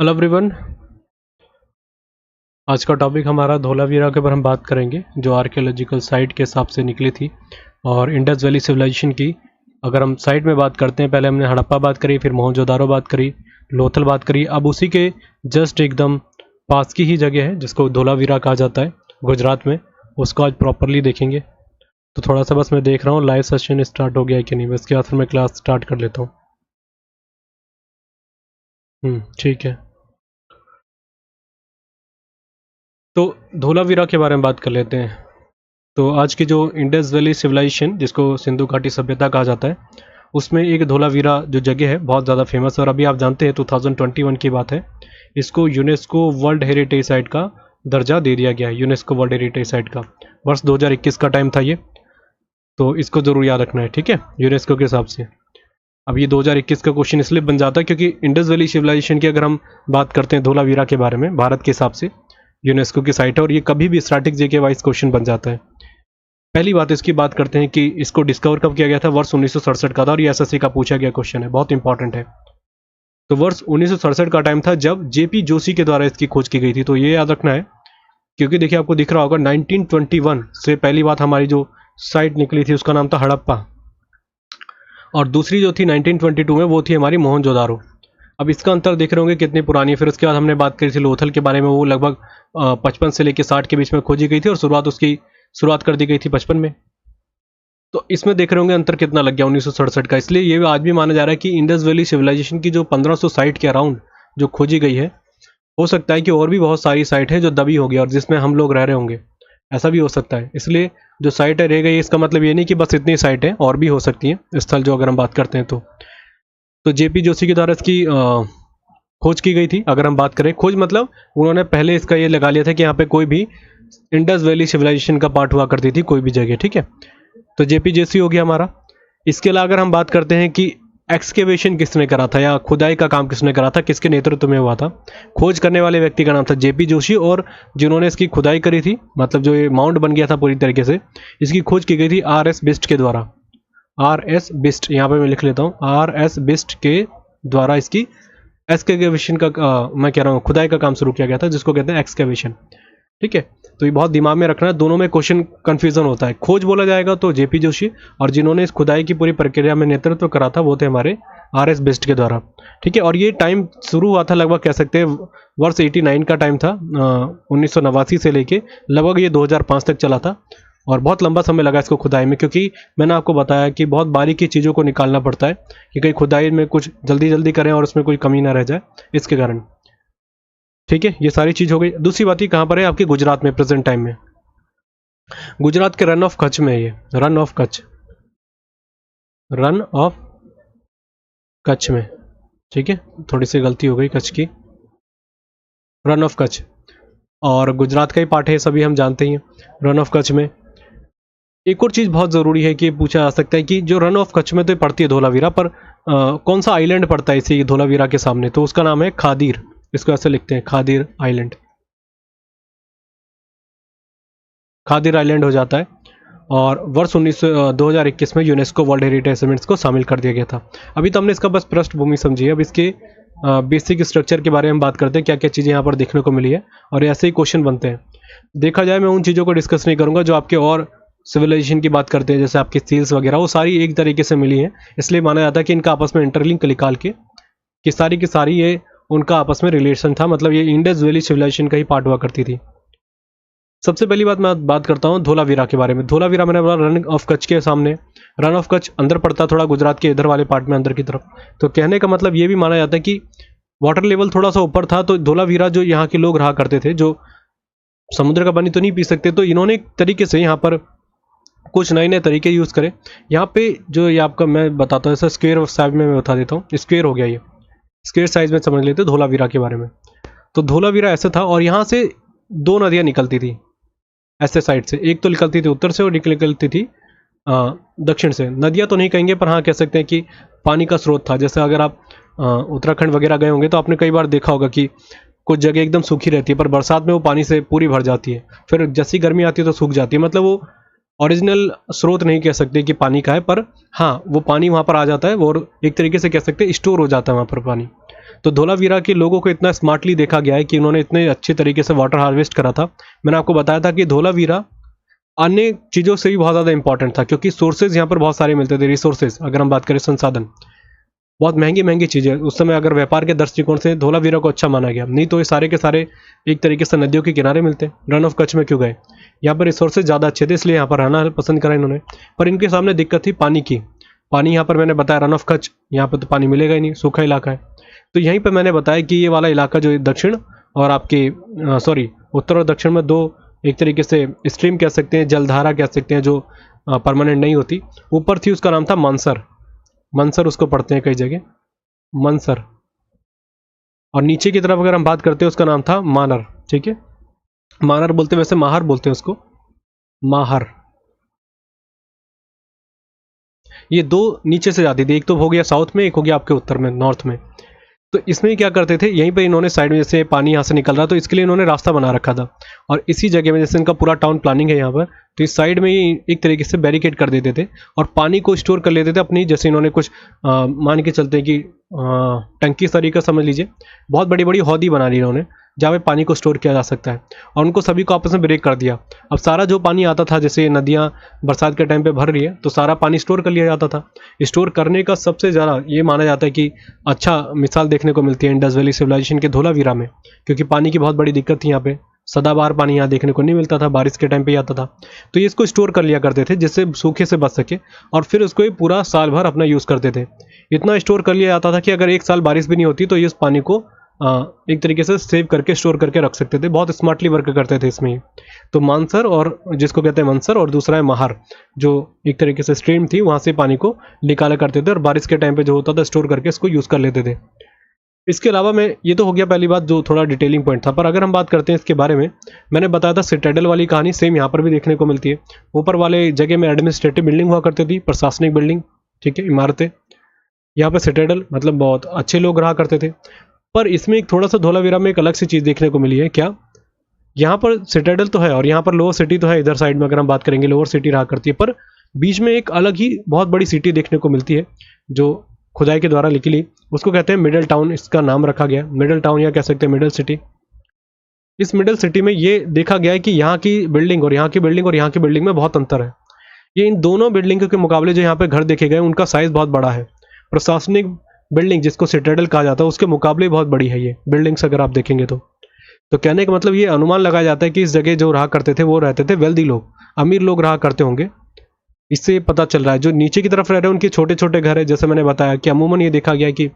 Hello everyone. आज का topic हमारा धोलावीरा के ऊपर हम बात करेंगे, जो आर्कियोलॉजिकल साइट के हिसाब से निकली थी और इंडस वैली सिविलाइजेशन की। अगर हम साइट में बात करते हैं, पहले हमने हड़प्पा बात करी, फिर मोहनजोदारो बात करी, लोथल बात करी। अब उसी के जस्ट एकदम पास की ही जगह है जिसको धोलावीरा कहा जाता है गुजरात में, उसको आज प्रॉपरली देखेंगे। तो थोड़ा सा बस मैं देख रहा हूँ लाइव सेशन स्टार्ट हो गया है कि नहीं, उसके बाद फिर मैं क्लास स्टार्ट कर लेता हूँ। ठीक है। तो धोलावीरा के बारे में बात कर लेते हैं। तो आज की जो इंडस वैली सिविलाइजेशन, जिसको सिंधु घाटी सभ्यता कहा जाता है, उसमें एक धोलावीरा जो जगह है बहुत ज़्यादा फेमस है। और अभी आप जानते हैं 2021 की बात है, इसको यूनेस्को वर्ल्ड हेरिटेज साइट का दर्जा दे दिया गया है। यूनेस्को वर्ल्ड हेरिटेज साइट का वर्ष 2021 का टाइम था ये, तो इसको ज़रूर याद रखना है, ठीक है, यूनेस्को के हिसाब से। अब ये 2021 का क्वेश्चन इसलिए बन जाता है क्योंकि इंडस वैली सिविलाइजेशन की अगर हम बात करते हैं धोलावीरा के बारे में, भारत के हिसाब से यूनेस्को की साइट है और ये कभी भी स्टैटिक जीके वाइज क्वेश्चन बन जाता है। पहली बात इसकी बात करते हैं कि इसको डिस्कवर कब किया गया था। वर्ष 1967 का था और ये एसएससी का पूछा गया क्वेश्चन है, बहुत इंपॉर्टेंट है। तो वर्ष 1967 का टाइम था जब जेपी जोशी के द्वारा इसकी खोज की गई थी, तो ये याद रखना है क्योंकि देखिए आपको दिख रहा होगा 1921 से पहली बात हमारी जो साइट निकली थी उसका नाम था हड़प्पा, और दूसरी जो थी 1922 में वो थी हमारी मोहनजोदारो। अब इसका अंतर देख रहे होंगे कितनी पुरानी है। फिर उसके बाद हमने बात करी थी लोथल के बारे में, वो लगभग 55 से लेकर 60 के बीच में खोजी गई थी और शुरुआत कर दी गई थी 55 में। तो इसमें देख रहे होंगे अंतर कितना लग गया 1967 का। इसलिए ये आज भी माना जा रहा है कि इंडस वैली सिविलाइजेशन की जो 1500 साइट के अराउंड जो खोजी गई है, हो सकता है कि और भी बहुत सारी साइट है जो दबी होगी और जिसमें हम लोग रह रहे होंगे, ऐसा भी हो सकता है। इसलिए जो साइट है रह गई, इसका मतलब ये नहीं कि बस इतनी साइट है, और भी हो सकती है स्थल जो अगर हम बात करते हैं तो जेपी जोशी के द्वारा इसकी खोज की गई थी। अगर हम बात करें खोज, मतलब उन्होंने पहले इसका ये लगा लिया था कि यहाँ पे कोई भी इंडस वैली सिविलाइजेशन का पार्ट हुआ करती थी कोई भी जगह, ठीक है। तो जेपी जोशी हो गया हमारा। इसके अलावा अगर हम बात करते हैं कि एक्सकेवेशन किसने करा था या खुदाई का काम किसने करा था, किसके नेतृत्व में हुआ था, खोज करने वाले व्यक्ति का नाम था जेपी जोशी, और जिन्होंने इसकी खुदाई करी थी, मतलब जो ये माउंट बन गया था पूरी तरीके से, इसकी खोज की गई थी आर.एस. बिस्ट के द्वारा। आर.एस. बिस्ट, यहाँ पे मैं लिख लेता हूँ, आर.एस. बिस्ट के द्वारा इसकी एक्सकेवेशन का मैं कह रहा हूँ खुदाई का काम शुरू किया गया था, जिसको कहते हैं एक्सकेवेशन, ठीक है। तो ये बहुत दिमाग में रखना है, दोनों में क्वेश्चन कंफ्यूजन होता है। खोज बोला जाएगा तो जेपी जोशी, और जिन्होंने इस खुदाई की पूरी प्रक्रिया में नेतृत्व करा था वो थे हमारे आर.एस. बिस्ट के द्वारा, ठीक है। और ये टाइम शुरू हुआ था लगभग कह सकते हैं वर्ष 89 का टाइम था, 1989 से लेके लगभग ये 2005 तक चला था, और बहुत लंबा समय लगा इसको खुदाई में, क्योंकि मैंने आपको बताया कि बहुत बारीकी चीज़ों को निकालना पड़ता है कि कहीं खुदाई में कुछ जल्दी जल्दी करें और उसमें कोई कमी ना रह जाए, इसके कारण, ठीक है। ये सारी चीज़ हो गई। दूसरी बात ये कहाँ पर है, आपके गुजरात में, प्रेजेंट टाइम में गुजरात के रन ऑफ कच्छ में है ये, run of Kutch, run of Kutch में, ठीक है। थोड़ी सी गलती हो गई कच्छ की, रन ऑफ कच्छ, और गुजरात का ही पार्ट है, सभी हम जानते ही हैं। रन ऑफ कच्छ में एक और चीज़ बहुत ज़रूरी है कि पूछा जा सकता है कि जो रन ऑफ कच्छ में तो पड़ती है धोलावीरा, पर कौन सा आइलैंड पड़ता है इसी धोलावीरा के सामने, तो उसका नाम है खादीर। इसको ऐसे लिखते हैं, खादीर आइलैंड, खादीर आइलैंड हो जाता है। और वर्ष 2021 में यूनेस्को वर्ल्ड हेरिटेज साइट्स को शामिल कर दिया गया था। अभी तो हमने इसका बस पृष्ठभूमि समझी है, अब इसके बेसिक स्ट्रक्चर के बारे में बात करते हैं, क्या क्या चीज़ें यहाँ पर देखने को मिली है, और ऐसे ही क्वेश्चन बनते हैं। देखा जाए मैं उन चीज़ों को डिस्कस नहीं करूँगा जो आपके और सिविलाइजेशन की बात करते हैं, जैसे आपकी सील्स वगैरह, वो सारी एक तरीके से मिली हैं, इसलिए माना जाता है कि इनका आपस में इंटरलिंक निकाल के कि सारी की सारी ये उनका आपस में रिलेशन था, मतलब ये इंडस वैली सिविलाइजेशन का ही पार्ट हुआ करती थी। सबसे पहली बात मैं बात करता हूँ धोलावीरा के बारे में। धोलावीरा मैंने बोला रन ऑफ कच्छ के सामने, रन ऑफ कच्छ अंदर पड़ता थोड़ा गुजरात के इधर वाले पार्ट में, अंदर की तरफ। तो कहने का मतलब ये भी माना जाता है कि वाटर लेवल थोड़ा सा ऊपर था, तो धोलावीरा जो यहाँ के लोग रहा करते थे, जो समुद्र का पानी तो नहीं पी सकते, तो इन्होंने एक तरीके से यहाँ पर कुछ नए नए तरीके यूज़ करे। यहाँ पे जो ये आपका मैं बताता हूँ, ऐसा स्क्वेयर साइज में मैं बता देता हूँ, स्क्वेयर हो गया ये, स्क्वेयर साइज में समझ लेते धोलावीरा के बारे में। तो धोलावीरा ऐसा था, और यहाँ से दो नदियाँ निकलती थी ऐसे साइड से, एक तो निकलती थी उत्तर से और निकलती थी दक्षिण से। नदियाँ तो नहीं कहेंगे, पर हाँ कह सकते हैं कि पानी का स्रोत था। जैसे अगर आप उत्तराखंड वगैरह गए होंगे तो आपने कई बार देखा होगा कि कुछ जगह एकदम सूखी रहती है, पर बरसात में वो पानी से पूरी भर जाती है, फिर जैसी गर्मी आती है तो सूख जाती है। मतलब वो ओरिजिनल स्रोत नहीं कह सकते कि पानी का है, पर हाँ वो पानी वहाँ पर आ जाता है, और एक तरीके से कह सकते हैं स्टोर हो जाता है वहाँ पर पानी। तो धोलावीरा के लोगों को इतना स्मार्टली देखा गया है कि उन्होंने इतने अच्छे तरीके से वाटर हार्वेस्ट करा था। मैंने आपको बताया था कि धोलावीरा अन्य चीज़ों से भी बहुत ज़्यादा इंपॉर्टेंट था, क्योंकि सोर्सेज यहाँ पर बहुत सारे मिलते थे, रिसोर्सेज अगर हम बात करें, संसाधन, बहुत महंगी महंगी चीज़ें उस समय अगर व्यापार के दृष्टिकोण से धोलावीरा को अच्छा माना गया। नहीं तो ये सारे के सारे एक तरीके से नदियों के किनारे मिलते। रन ऑफ कच्छ में क्यों गए? यहाँ पर रिसोर्सेज ज़्यादा अच्छे थे, इसलिए यहाँ पर रहना पसंद करा इन्होंने। पर इनके सामने दिक्कत थी पानी की। पानी यहाँ पर मैंने बताया रन ऑफ कच्छ, यहाँ पर तो पानी मिलेगा ही नहीं, सूखा इलाका है। तो यहीं पर मैंने बताया कि ये वाला इलाका जो दक्षिण और आपके उत्तर और दक्षिण में दो एक तरीके से स्ट्रीम कह सकते हैं, जलधारा कह सकते हैं, जो परमानेंट नहीं होती, ऊपर थी, उसका नाम था मानसर। मंसर उसको पढ़ते हैं कई जगह, मंसर। और नीचे की तरफ अगर हम बात करते हैं उसका नाम था मानर। ठीक है, मानर बोलते हैं, वैसे माहर बोलते हैं उसको, माहर। ये दो नीचे से जाती थी, एक तो हो गया साउथ में, एक हो गया आपके उत्तर में, नॉर्थ में। तो इसमें क्या करते थे, यहीं पे इन्होंने साइड में जैसे पानी यहाँ से निकल रहा, तो इसके लिए इन्होंने रास्ता बना रखा था। और इसी जगह में जैसे इनका पूरा टाउन प्लानिंग है यहाँ पर, तो इस साइड में ही एक तरीके से बैरिकेड कर देते थे और पानी को स्टोर कर लेते थे अपनी, जैसे इन्होंने कुछ मान के चलते हैं कि टंकी तरीका समझ लीजिए, बहुत बड़ी बड़ी हौदी बना ली इन्होंने जहाँ पे पानी को स्टोर किया जा सकता है। और उनको सभी को आपस में ब्रेक कर दिया। अब सारा जो पानी आता था, जैसे नदियाँ बरसात के टाइम पे भर रही है, तो सारा पानी स्टोर कर लिया जाता था। स्टोर करने का सबसे ज़्यादा ये माना जाता है कि अच्छा मिसाल देखने को मिलती है इंडस वैली सिविलाइजेशन के धोलावीरा में, क्योंकि पानी की बहुत बड़ी दिक्कत थी यहाँ पे। सदाबहार पानी यहाँ देखने को नहीं मिलता था, बारिश के टाइम पे ही आता था। तो ये इसको स्टोर कर लिया करते थे जिससे सूखे से बच सके, और फिर उसको ये पूरा साल भर अपना यूज़ करते थे। इतना स्टोर कर लिया जाता था कि अगर एक साल बारिश भी नहीं होती तो ये इस पानी को एक तरीके से सेव करके स्टोर करके रख सकते थे। बहुत स्मार्टली वर्क करते थे इसमें। तो मानसर, और जिसको कहते हैं मंसर, और दूसरा है महार, जो एक तरीके से स्ट्रीम थी, वहाँ से पानी को निकाला करते थे और बारिश के टाइम पे जो होता था स्टोर करके इसको यूज़ कर लेते थे। इसके अलावा मैं, ये तो हो गया पहली बात जो थोड़ा डिटेलिंग पॉइंट था, पर अगर हम बात करते हैं इसके बारे में, मैंने बताया था सिटाडेल वाली कहानी सेम यहाँ पर भी देखने को मिलती है। ऊपर वाले जगह में एडमिनिस्ट्रेटिव बिल्डिंग हुआ करती थी, प्रशासनिक बिल्डिंग, ठीक है, इमारतें। यहाँ पर सिटाडेल मतलब बहुत अच्छे लोग रहा करते थे। पर इसमें एक थोड़ा सा धोलावीरा में एक अलग सी चीज़ देखने को मिली है। क्या? यहाँ पर सिटाडेल तो है और यहाँ पर लोअर सिटी तो है, इधर साइड में अगर हम बात करेंगे लोअर सिटी रहा करती है, पर बीच में एक अलग ही बहुत बड़ी सिटी देखने को मिलती है जो खुदाई के द्वारा निकली। उसको कहते हैं मिडल टाउन, इसका नाम रखा गया मिडल टाउन, या कह सकते हैं मिडल सिटी। इस मिडल सिटी में ये देखा गया है कि यहाँ की बिल्डिंग और यहाँ की बिल्डिंग और यहाँ की बिल्डिंग में बहुत अंतर है। ये इन दोनों बिल्डिंगों के मुकाबले जो यहाँ पे घर देखे गए उनका साइज़ बहुत बड़ा है। प्रशासनिक बिल्डिंग जिसको सिटाडेल कहा जाता है उसके मुकाबले बहुत बड़ी है ये बिल्डिंग्स अगर आप देखेंगे तो कहने का मतलब ये अनुमान लगाया जाता है कि इस जगह जो रहा करते थे वो रहते थे वेल्दी लोग, अमीर लोग रहा करते होंगे। इससे पता चल रहा है जो नीचे की तरफ रह रहे हैं उनके छोटे छोटे घर है। जैसे मैंने बताया कि अमूमन ये देखा गया कि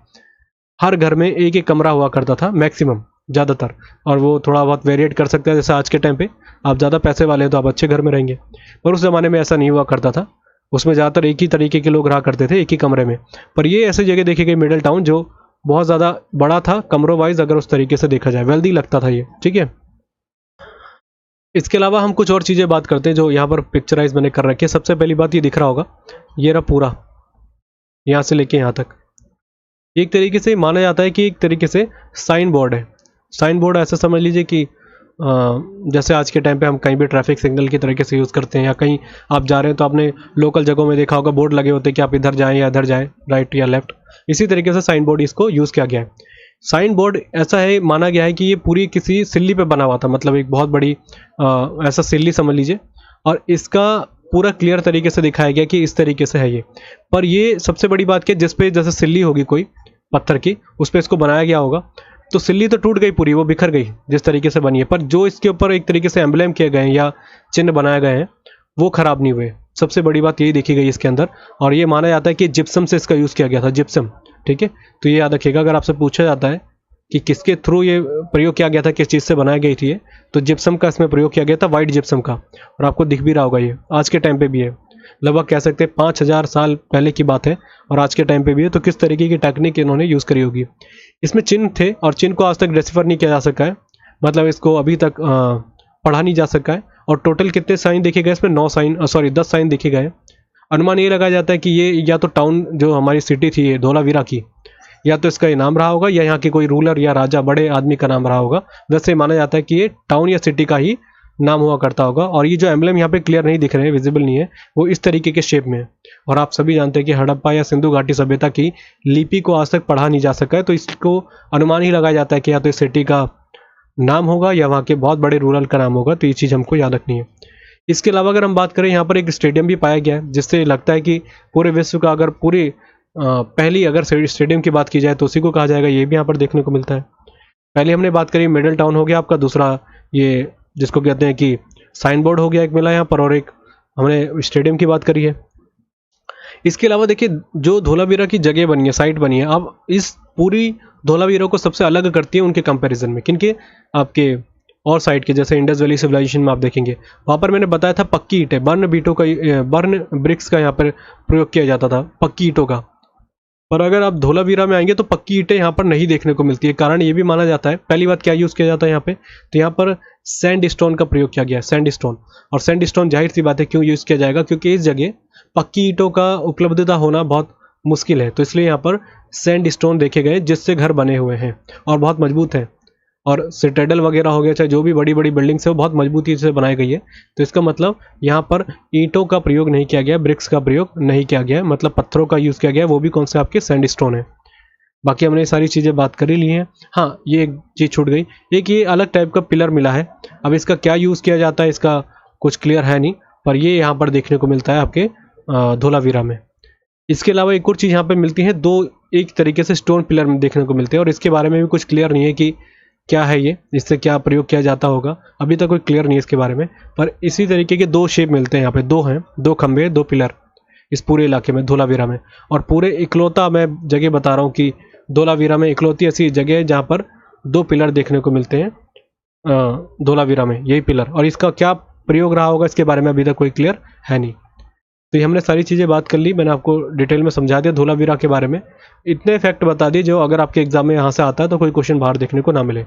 हर घर में एक एक कमरा हुआ करता था मैक्सिमम, ज़्यादातर, और वो थोड़ा बहुत वेरिएट कर सकते हैं। जैसे आज के टाइम पे आप ज़्यादा पैसे वाले हैं तो आप अच्छे घर में रहेंगे, पर उस ज़माने में ऐसा नहीं हुआ करता था। उसमें ज़्यादातर एक ही तरीके के लोग रहा करते थे एक ही कमरे में। पर ये ऐसी जगह देखी गई मिडिल टाउन जो बहुत ज़्यादा बड़ा था कमरों वाइज, अगर उस तरीके से देखा जाए वेल्दी लगता था ये, ठीक है। इसके अलावा हम कुछ और चीज़ें बात करते हैं जो यहाँ पर पिक्चराइज मैंने कर रखी है। सबसे पहली बात ये दिख रहा होगा, ये रहा पूरा यहाँ से लेके यहाँ तक, एक तरीके से माना जाता है कि एक तरीके से साइन बोर्ड है। साइन बोर्ड ऐसा समझ लीजिए कि जैसे आज के टाइम पे हम कहीं भी ट्रैफिक सिग्नल की तरीके से यूज़ करते हैं, या कहीं आप जा रहे हैं तो आपने लोकल जगहों में देखा होगा बोर्ड लगे होते हैं कि आप इधर जाएं या इधर जाएं, राइट या लेफ्ट। इसी तरीके से साइन बोर्ड इसको यूज़ किया गया है। साइन बोर्ड ऐसा है, माना गया है कि ये पूरी किसी सिल्ली पे बना हुआ था, मतलब एक बहुत बड़ी ऐसा सिल्ली समझ लीजिए, और इसका पूरा क्लियर तरीके से दिखाया गया कि इस तरीके से है ये। पर ये सबसे बड़ी बात क्या, जिस पे जैसे सिल्ली होगी कोई पत्थर की, उस पर इसको बनाया गया होगा, तो सिल्ली तो टूट गई पूरी, वो बिखर गई जिस तरीके से बनी है, पर जो इसके ऊपर एक तरीके से एम्बलेम किए गए हैं या चिन्ह बनाए गए हैं वो खराब नहीं हुए। सबसे बड़ी बात यही देखी गई इसके अंदर। और ये माना जाता है कि जिप्सम से इसका यूज़ किया गया था, जिप्सम, ठीक है। तो ये याद रखिएगा, अगर आपसे पूछा जाता है कि किसके थ्रू ये प्रयोग किया गया था, किस चीज़ से बनाई गई थी ये, तो जिप्सम का इसमें प्रयोग किया गया था, वाइट जिप्सम का। और आपको दिख भी रहा होगा ये आज के टाइम पे भी है, लगभग कह सकते हैं 5000 साल पहले की बात है, और आज के टाइम पे भी है। तो किस तरीके की टेक्निक इन्होंने यूज़ करी होगी। इसमें चिन्ह थे और चिन्ह को आज तक डिसिफर नहीं किया जा सका है, मतलब इसको अभी तक पढ़ा नहीं जा सका है। और टोटल कितने साइन देखे गए इसमें? 9 साइन, 10 साइन देखे गए। अनुमान ये लगाया जाता है कि ये या तो टाउन जो हमारी सिटी थी ये धोलावीरा की, या तो इसका ये नाम रहा होगा, या यहाँ के कोई रूलर या राजा बड़े आदमी का नाम रहा होगा। वैसे माना जाता है कि ये टाउन या सिटी का ही नाम हुआ करता होगा। और ये जो एम्बलम यहाँ पे क्लियर नहीं दिख रहे हैं, विजिबल नहीं है, वो इस तरीके के शेप में है। और आप सभी जानते हैं कि हड़प्पा या सिंधु घाटी सभ्यता की लिपि को आज तक पढ़ा नहीं जा सका है, तो इसको अनुमान ही लगाया जाता है कि या तो इस सिटी का नाम होगा या वहाँ के बहुत बड़े रूरल का नाम होगा। तो ये चीज़ हमको याद रखनी है। इसके अलावा अगर हम बात करें, यहाँ पर एक स्टेडियम भी पाया गया है, जिससे लगता है कि पूरे विश्व का अगर पूरी पहली अगर स्टेडियम की बात की जाए तो उसी को कहा जाएगा। ये भी यहाँ पर देखने को मिलता है। पहले हमने बात करी मिडिल टाउन हो गया आपका, दूसरा ये जिसको कहते हैं कि साइन बोर्ड हो गया एक मिला यहाँ पर, और एक हमने स्टेडियम की बात करी है। इसके अलावा देखिए जो धोलावीरा की जगह बनी है, साइट बनी है, अब इस पूरी धोलावीरा को सबसे अलग करती है उनके कंपैरिजन में, किनके, आपके और साइड के, जैसे इंडस वैली सिविलाइजेशन में आप देखेंगे वहाँ पर मैंने बताया था पक्की ईंटें, बर्न ब्रिक्स का यहाँ पर प्रयोग किया जाता था, पक्की ईंटों का। पर अगर आप धोलावीरा में आएंगे तो पक्की ईंटें यहाँ पर नहीं देखने को मिलती है। कारण ये भी माना जाता है, पहली बात क्या यूज़ किया जाता है यहाँ पे, तो यहाँ पर सैंड स्टोन का प्रयोग किया गया है, सैंड स्टोन। और सैंड स्टोन जाहिर सी बात है क्यों यूज़ किया जाएगा, क्योंकि इस जगह पक्की ईंटों का उपलब्धता होना बहुत मुश्किल है, तो इसलिए यहाँ पर सैंड स्टोन देखे गए जिससे घर बने हुए हैं और बहुत मजबूत हैं। और सिटाडेल वगैरह हो गया, चाहे जो भी बड़ी बड़ी बिल्डिंग्स है वो बहुत मजबूती से बनाई गई है। तो इसका मतलब यहाँ पर ईंटों का प्रयोग नहीं किया गया, ब्रिक्स का प्रयोग नहीं किया गया, मतलब पत्थरों का यूज़ किया गया, वो भी कौन से आपके सैंडस्टोन है। बाकी हमने ये सारी चीज़ें बात कर ही ली हैं। हाँ, ये एक चीज़ छूट गई, एक ये अलग टाइप का पिलर मिला है। अब इसका क्या यूज़ किया जाता है इसका कुछ क्लियर है नहीं, पर ये यहाँ पर देखने को मिलता है आपके धोलावीरा में। इसके अलावा एक और चीज़ यहाँ पर मिलती है, दो एक तरीके से स्टोन पिलर में देखने को मिलते हैं, और इसके बारे में भी कुछ क्लियर नहीं है कि क्या है ये, इससे क्या प्रयोग किया जाता होगा, अभी तक कोई क्लियर नहीं है इसके बारे में। पर इसी तरीके के दो शेप मिलते हैं यहाँ पे, दो हैं, दो खंबे, दो पिलर इस पूरे इलाके में, धोलावीरा में। और पूरे इकलौता मैं जगह बता रहा हूँ कि धोलावीरा में इकलौती ऐसी जगह है जहाँ पर दो पिलर देखने को मिलते हैं धोलावीरा में, यही पिलर। और इसका क्या प्रयोग रहा होगा इसके बारे में अभी तक कोई क्लियर है नहीं। तो ये हमने सारी चीज़ें बात कर ली, मैंने आपको डिटेल में समझा दिया धोलावीरा के बारे में। इतने फैक्ट बता दिए जो अगर आपके एग्जाम में यहाँ से आता है तो कोई क्वेश्चन बाहर देखने को ना मिले।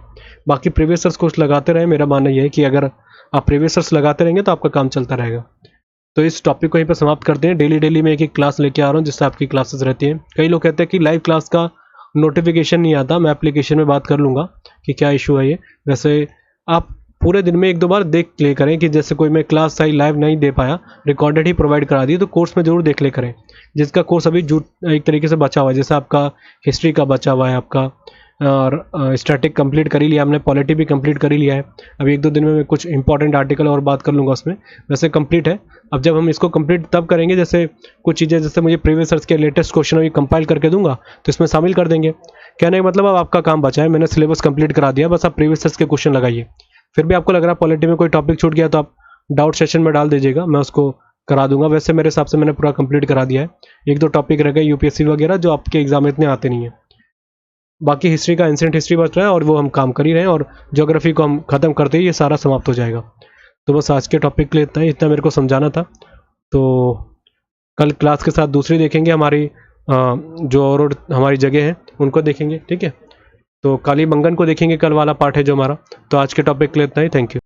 बाकी प्रीवियस ईयर्स कोर्स लगाते रहे, मेरा मानना यह है कि अगर आप प्रीवियस ईयर्स लगाते रहेंगे तो आपका काम चलता रहेगा। तो इस टॉपिक को यहीं पर समाप्त करते हैं। डेली मैं एक क्लास लेके आ रहा हूँ जिससे आपकी क्लासेस रहती हैं। कई लोग कहते हैं कि लाइव क्लास का नोटिफिकेशन नहीं आता, मैं एप्लीकेशन में बात कर लूँगा कि क्या इशू है ये। वैसे आप पूरे दिन में एक दो बार देख ले करें कि जैसे कोई मैं क्लास सही लाइव नहीं दे पाया, रिकॉर्डेड ही प्रोवाइड करा दी, तो कोर्स में जरूर देख ले करें। जिसका कोर्स अभी एक तरीके से बचा हुआ है, जैसे आपका हिस्ट्री का बचा हुआ है आपका, और स्टैटिक कंप्लीट कर ही लिया हमने, पॉलिटी भी कंप्लीट कर ही लिया है। अभी एक दो दिन में मैं कुछ इंपॉर्टेंट आर्टिकल और बात कर लूँगा उसमें, वैसे कंप्लीट है। अब जब हम इसको कंप्लीट तब करेंगे जैसे कुछ चीज़ें, जैसे मुझे प्रीवियस ईयर्स के लेटेस्ट क्वेश्चन अभी कंपाइल करके दूंगा तो इसमें शामिल कर देंगे। कहने का मतलब अब आपका काम बचा है, मैंने सिलेबस कंप्लीट करा दिया, बस आप प्रीवियस ईयर्स के क्वेश्चन लगाइए। फिर भी आपको लग रहा है पॉलिटी में कोई टॉपिक छूट गया तो आप डाउट सेशन में डाल दीजिएगा, मैं उसको करा दूंगा। वैसे मेरे हिसाब से मैंने पूरा कंप्लीट करा दिया है, एक दो टॉपिक रह गए यूपीएससी वगैरह जो आपके एग्जाम में इतने आते नहीं है। बाकी हिस्ट्री का एंशिएंट हिस्ट्री बच रहा है और वो हम काम कर ही रहे हैं, और ज्योग्राफी को हम खत्म करते ही ये सारा समाप्त हो जाएगा। तो बस आज के टॉपिक के लिए इतना मेरे को समझाना था। तो कल क्लास के साथ दूसरी देखेंगे, हमारी जो और हमारी जगह है उनको देखेंगे, ठीक है। तो कालीबंगन को देखेंगे, कल वाला पार्ट है जो हमारा। तो आज के टॉपिक के लिए इतना ही, थैंक यू।